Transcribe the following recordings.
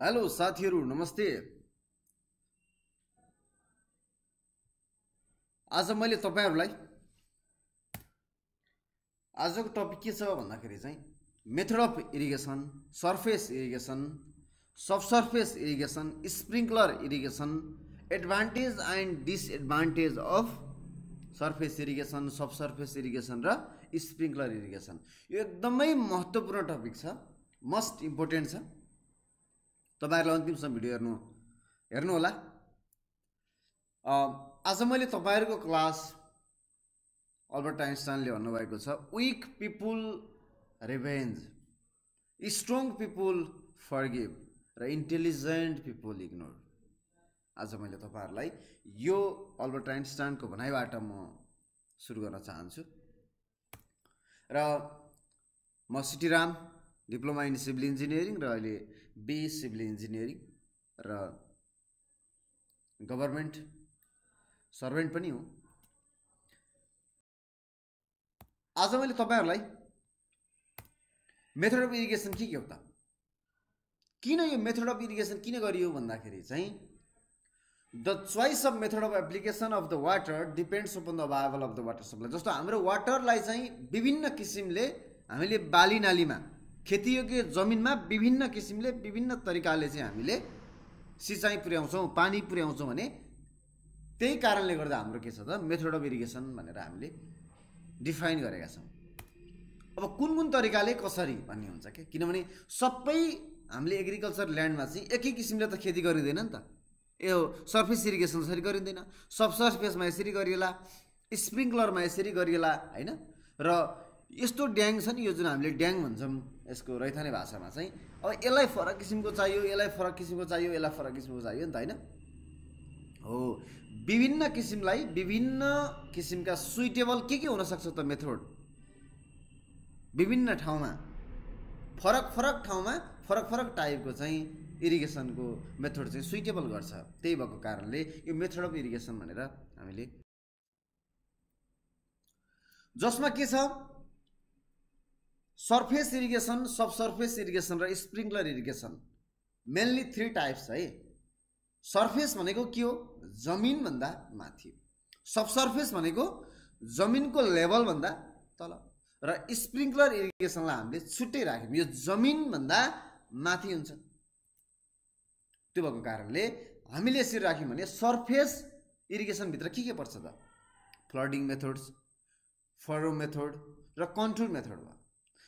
Hello साथीहरू नमस्ते। आज मैले तपाईहरुलाई आजको टपिक के छ भन्दाखेरि चाहिँ method of irrigation, surface irrigation, subsurface irrigation, sprinkler irrigation, advantage and disadvantage of surface irrigation, subsurface irrigation र स्प्रिंकलर इरिगेसन। यो एकदमै महत्त्वपूर्ण टपिक छ, मोस्ट इम्पोर्टेन्ट छ। तपाईहरुले अन्तिमसम्म भिडियो हेर्नु होला। आज मैले तपाईहरुको क्लास अल्बर्ट आइन्स्टाइनले भन्नुभएको छ, weak people revenge, strong people forgive र इन्टेलिजेन्ट पिपुल इग्नोर। आज मैले तपाईहरुलाई यो अल्बर्ट आइन्स्टाइनको भनाइबाट म सुरु गर्न चाहन्छु। र म सिटीराम, डिप्लोमा इन सिभिल इन्जिनियरिङ र अहिले बी सिभिल इन्जिनियरिङ र गभर्नमेन्ट सर्भेन्ट पनि हो। आज मैले तपाईहरुलाई मेथड अफ इरिगेसन के हो त, किन यो मेथड अफ इरिगेसन किन गरियो भन्दाखेरि चाहिँ the choice of method of application of the water depends upon the available of the water supply. जस्तो हाम्रो वाटरलाई चाहिँ विभिन्न किसिमले हामीले बाली नालीमा, खेतीयोग्य जमिनमा विभिन्न किसिमले विभिन्न तरिकाले चाहिँ हामीले सिँचाइ पुर्याउँछौँ, पानी पुर्याउँछौँ भने त्यही कारणले गर्दा हाम्रो के छ त मेथड अफ इरिगेसन भनेर हामीले डिफाइन गरेका छौँ। अब कुन कुन तरिकाले कसरी भन्ने हुन्छ के, किनभने सबै हामीले एग्रिकल्चर ल्यान्डमा चाहिँ एकै किसिमले त खेती गरिँदैन नि त। यो सर्फेस इरिगेसन यसरी गरिँदैन, सबसर्फेसमा यसरी गरिएला, स्प्रिङ्कलरमा यसरी गरिएला हैन। र यस्तो ड्याङ छ नि, यो जुन हामीले ड्याङ भन्छौँ यसको रैथाने भाषामा चाहिँ, अब यसलाई फरक किसिमको चाहियो, यसलाई फरक किसिमको चाहियो, यसलाई फरक किसिमको चाहियो नि त हैन। हो, विभिन्न किसिमलाई विभिन्न किसिमका सुइटेबल के हुन सक्छ त मेथड, विभिन्न ठाउँमा फरक फरक ठाउँमा फरक फरक टाइपको चाहिँ इरिगेसनको मेथड चाहिँ सुइटेबल गर्छ। त्यही भएको कारणले यो मेथड अफ इरिगेसन भनेर हामीले, जसमा के छ सर्फेस इरिगेसन, सबसर्फेस इरिगेसन र स्प्रिंकलर इरिगेसन, मेनली 3 टाइप्स है। सर्फेस भनेको के हो, जमिन भन्दा माथि। सबसर्फेस भनेको जमिनको लेभल भन्दा तल, र स्प्रिंकलर इरिगेसनलाई हामीले छुट्टै राख्यौँ, यो जमिन भन्दा माथि हुन्छ। त्यो भएको कारणले हामीले यसरी राख्यौँ भने सर्फेस इरिगेसन भित्र के पर्छ त, फ्लडिङ मेथड्स, फरो मेथड र कन्ट्रोल मेथड भयो।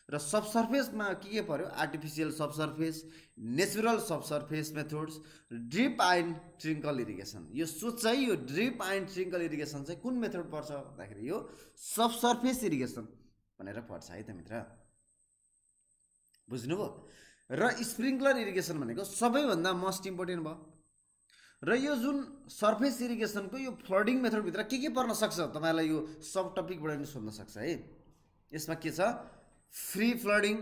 र सबसर्फेसमा के पर्यो, artificial subsurface, natural subsurface methods, drip and trickle irrigation. यो चाहिँ यो ड्रिप एन्ड ट्रिङ्कल इरिगेसन चाहिँ कुन मेथड पर्छ भन्दाखेरि यो सबसर्फेस इरिगेसन भनेर पर्छ है त मित्र, बुझ्नुभयो। र स्प्रिङ्कलर इरिगेसन भनेको सबैभन्दा मोस्ट इम्पोर्टेन्ट भयो। र यो जुन सर्फेस इरिगेसनको यो फ्लडिङ मेथडभित्र के पर्न सक्छ, तपाईँलाई यो सब टपिकबाट पनि सोध्न सक्छ है। यसमा के छ, free flooding,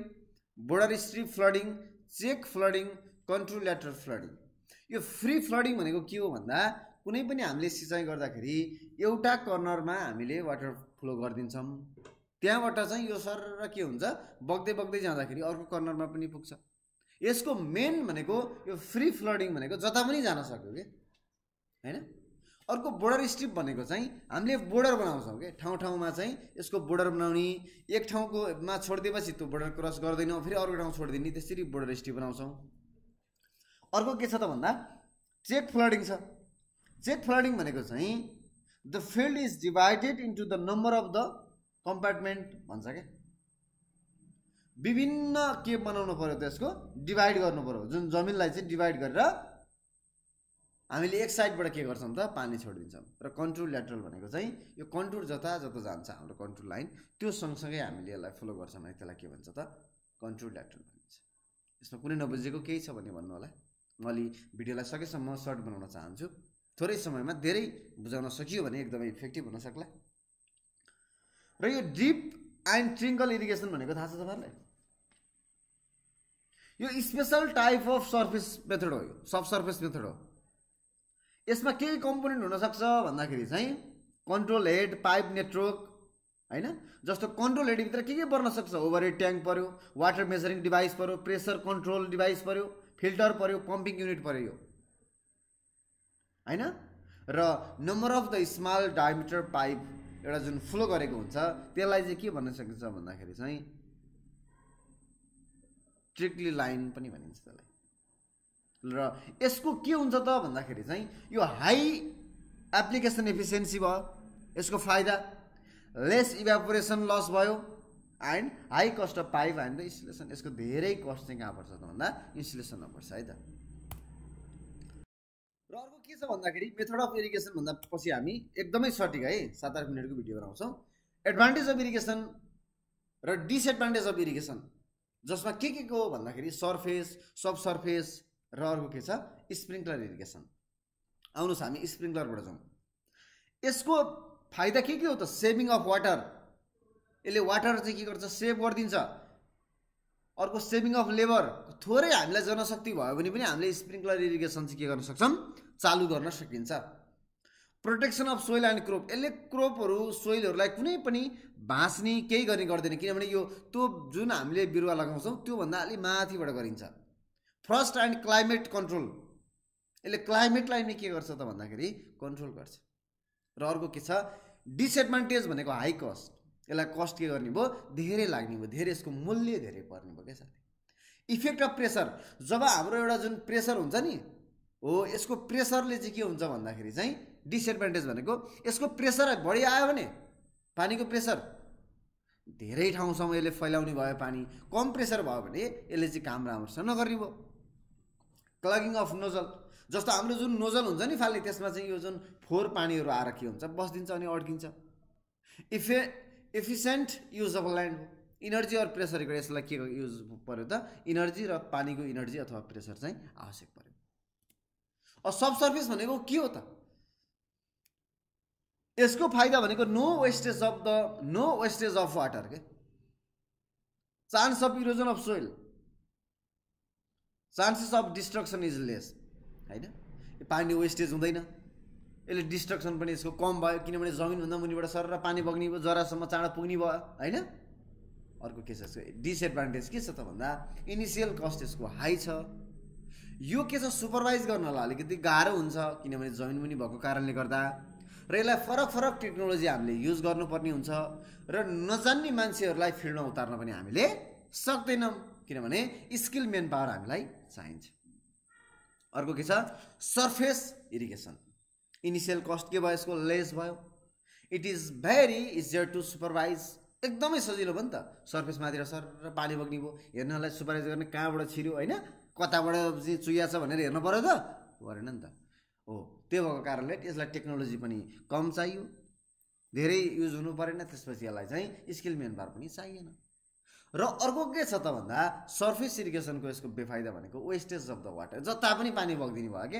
border strip flooding, check flooding, control lateral flooding. यो फ्री फ्लडिङ भनेको के हो भन्दा, कुनै पनि हामीले सिँचाइ गर्दाखेरि एउटा कर्नरमा हामीले वाटर फ्लो गरिदिन्छौँ, त्यहाँबाट चाहिँ यो सर के हुन्छ, बग्दै बग्दै जाँदाखेरि अर्को कर्नरमा पनि पुग्छ। यसको मेन भनेको यो फ्री फ्लडिङ भनेको जता पनि जान सक्यो के हैन। अर्को बोर्डर स्ट्रिप भनेको चाहिँ हामीले बोर्डर बनाउँछौँ के, ठाउँ ठाउँमा चाहिँ यसको बोर्डर बनाउने, एक ठाउँकोमा छोडिदिएपछि त्यो बोर्डर क्रस गर्दैनौँ, फेरि अर्को ठाउँ छोडिदिने, त्यसरी बोर्डर स्ट्रिप बनाउँछौँ। अर्को के छ त भन्दा चेक फ्लडिङ छ। चेक फ्लडिङ भनेको चाहिँ the field is divided into the number of the compartment भन्छ क्या, विभिन्न के बनाउनु पर्यो त, यसको डिभाइड गर्नु पर्यो। जुन जमिनलाई चाहिँ डिभाइड गरेर हामीले एक साइडबाट के गर्छौँ त, पानी छोडिदिन्छौँ। र कन्ट्रोल ल्याटरल भनेको चाहिँ यो कन्टुर जता जता जान्छ हाम्रो कन्ट्रोल लाइन, त्यो सँगसँगै हामीले यसलाई फलो गर्छौँ भने त्यसलाई के भन्छ त, कन्ट्रोल ल्याटरल भनिन्छ। यसमा कुनै नबुझेको केही छ भने भन्नु होला। म अलि भिडियोलाई सकेसम्म सर्ट बनाउन चाहन्छु, थोरै समयमा धेरै बुझाउन सकियो भने एकदमै इफेक्टिभ हुन सक्ला। र यो ड्रिप एन्ड ट्रिङ्कल इरिगेसन भनेको थाहा छ तपाईँहरूलाई, यो special type of surface method हो, यो सबसर्फेस मेथड हो। यसमा के कम्पोनेन्ट हुन सक्छ भन्दाखेरि चाहिँ कन्ट्रोल हेड, पाइप नेटवर्क हैन। जस्तो कन्ट्रोल हेड भित्र के पर्न सक्छ, ओभरहेड ट्याङ्क पर्यो, वाटर मेजरिङ डिभाइस पर्यो, प्रेसर कन्ट्रोल डिभाइस पर्यो, फिल्टर पर्यो, पम्पिङ युनिट पर्यो यो, हैन? र number of the small diameter pipe एउटा जुन फ्लो गरेको हुन्छ त्यसलाई चाहिँ के भन्न सकिन्छ भन्दाखेरि चाहिँ स्ट्रिक्टली लाइन पनि भनिन्छ त्यसलाई। र यसको के हुन्छ त भन्दाखेरि चाहिँ यो हाई एप्लिकेसन एफिसिएन्सी भयो, यसको फाइदा लेस इभ्यापोरेसन लस भयो and high cost of pipe and the installation. यसको धेरै कस्ट चाहिँ कहाँ पर्छ त भन्दा इन्स्टलेसनमा पर्छ है त। र अर्को के छ भन्दाखेरि मेथड अफ इरिगेसन भन्दा पछि हामी एकदमै सटिक है 7-8 मिनटको भिडियो बनाउँछौँ। एडभान्टेज अफ इरिगेसन र डिसएडभान्टेज अफ इरिगेसन, जसमा के को भन्दाखेरि सरफेस, सब सरफेस र अर्को के छ स्प्रिङ्कलर इरिगेसन। आउनुहोस् हामी स्प्रिङ्कलरबाट जाउँ। यसको फाइदा के हो त? सेभिङ अफ वाटर, यसले वाटर चाहिँ के गर्छ सेभ गरिदिन्छ। अर्को सेभिङ अफ लेबर, थोरै हामीलाई जनशक्ति भयो भने पनि हामीले स्प्रिङ्कलर इरिगेसन चाहिँ के गर्न सक्छौँ चालु गर्न सकिन्छ। Protection of soil and crop, यसले क्रोपहरू सोइलहरूलाई कुनै पनि भाँच्ने केही गर्ने गर्दैन, किनभने यो त्यो जुन हामीले बिरुवा लगाउँछौँ त्योभन्दा अलि माथिबाट गरिन्छ। फ्रस्ट एन्ड क्लाइमेट कन्ट्रोल, यसले क्लाइमेटलाई नै के गर्छ त भन्दाखेरि कन्ट्रोल गर्छ। र अर्को के छ डिसएडभान्टेज भनेको हाई कस्ट, यसलाई कस्ट के गर्ने भयो धेरै लाग्ने भयो, धेरै यसको मूल्य धेरै पर्ने भयो क्या साथी। इफेक्ट अफ प्रेसर, जब हाम्रो एउटा जुन प्रेसर हुन्छ नि हो यसको प्रेसरले चाहिँ के हुन्छ भन्दाखेरि चाहिँ डिसएडभान्टेज भनेको यसको प्रेसर बढी आयो भने पानीको प्रेसर धेरै ठाउँसम्म यसले फैलाउने भयो पानी, कम प्रेसर भयो भने यसले चाहिँ काम राम्रोसँग नगर्ने भयो। क्लगिङ अफ नोजल, जस्तो हाम्रो जुन नोजल हुन्छ नि फाल्ने त्यसमा चाहिँ यो जुन फोहोर पानीहरू आएर के हुन्छ बस्दिन्छ अनि अड्किन्छ। एफिसिएन्ट युज अफ ल्यान्ड, इनर्जी और प्रेसर यसलाई के युज पर्यो त इनर्जी र पानीको इनर्जी अथवा प्रेसर चाहिँ आवश्यक पर्यो। अब सब सर्फेस भनेको के हो त? यसको फाइदा भनेको नो वेस्टेज अफ वाटर के, chance of erosion of soil, chances of destruction is lace, हैन? पानी वेस्टेज हुँदैन, यसले डिस्ट्रक्सन पनि यसको कम भयो किनभने जमिनभन्दा मुनिबाट सरेर पानी बग्ने भयो, जरासम्म चाँडो पुग्ने भयो, हैन? अर्को के छ यसको डिसएडभान्टेज के छ त भन्दा इनिसियल कस्ट यसको हाई छ। यो के छ सुपरभाइज गर्नलाई अलिकति गाह्रो हुन्छ किनभने जमिन मुनि भएको कारणले गर्दा, र यसलाई फरक फरक टेक्नोलोजी हामीले युज गर्नुपर्ने हुन्छ र नजान्ने मान्छेहरूलाई फिल्डमा उतार्न पनि हामीले सक्दैनौँ किनभने स्किल मेन पावर हामीलाई चाहिन्छ। अर्को के छ सरफेस इरिगेसन, इनिसियल कस्ट के भयो यसको लेस भयो। It is very easier to supervise, एकदमै सजिलो भयो नि त, सर्फेस माथि सर र पानी बग्ने भयो, हेर्नलाई सुपरभाइज गर्ने कहाँबाट छिर्यो हैन, कताबाट चाहिँ चुया छ भनेर हेर्नु पर्यो त परेन नि त हो। त्यो भएको कारणले यसलाई टेक्नोलोजी पनि कम चाहियो, धेरै युज हुनु परेन, त्यसपछि यसलाई चाहिँ स्किल मेन पावर पनि चाहिएन। र अर्को के छ त भन्दा सर्फेस इरिगेसनको यसको बेफाइदा भनेको वेस्टेज अफ द वाटर, जता पनि पानी बग्दिने भयो के,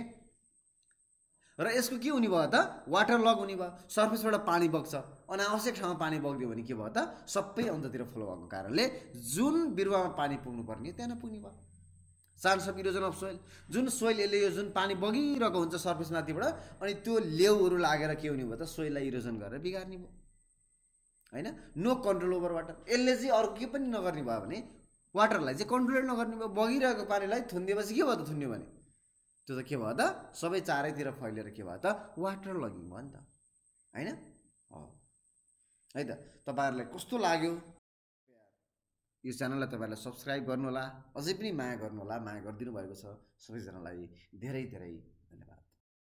र यसको के हुने भयो त वाटर लग हुने भयो, सर्फेसबाट पानी बग्छ, अनावश्यक ठाउँमा पानी बग्दियो भने के भयो त सबै अन्ततिर फ्लो भएको कारणले जुन बिरुवामा पानी पुग्नु पर्ने त्यहाँ नपुग्ने भयो। Chance of erosion of soil, जुन सोइल यसले यो जुन पानी बगिरहेको हुन्छ सर्फेस माथिबाट अनि त्यो लेउहरू लागेर के हुने भयो त सोइललाई इरोजन गरेर बिगार्ने भयो, हैन? नो कन्ट्रोल ओभर वाटर, यसले चाहिँ अरू के पनि नगर्ने भयो भने वाटरलाई चाहिँ कन्ट्रोल नगर्ने भयो, बगिरहेको पानीलाई थुनिदिएपछि के भयो त थुन्यो भने त्यो त के भयो त सबै चारैतिर फैलेर के भयो त वाटर लगिङ भयो नि त, हैन? है त तपाईहरुलाई कस्तो लाग्यो यो च्यानललाई तपाईहरुले सब्स्क्राइब गर्नु होला, अझै पनि माया गर्नु होला, माया गरिदिनु भएको छ सबैजनालाई धेरै धेरै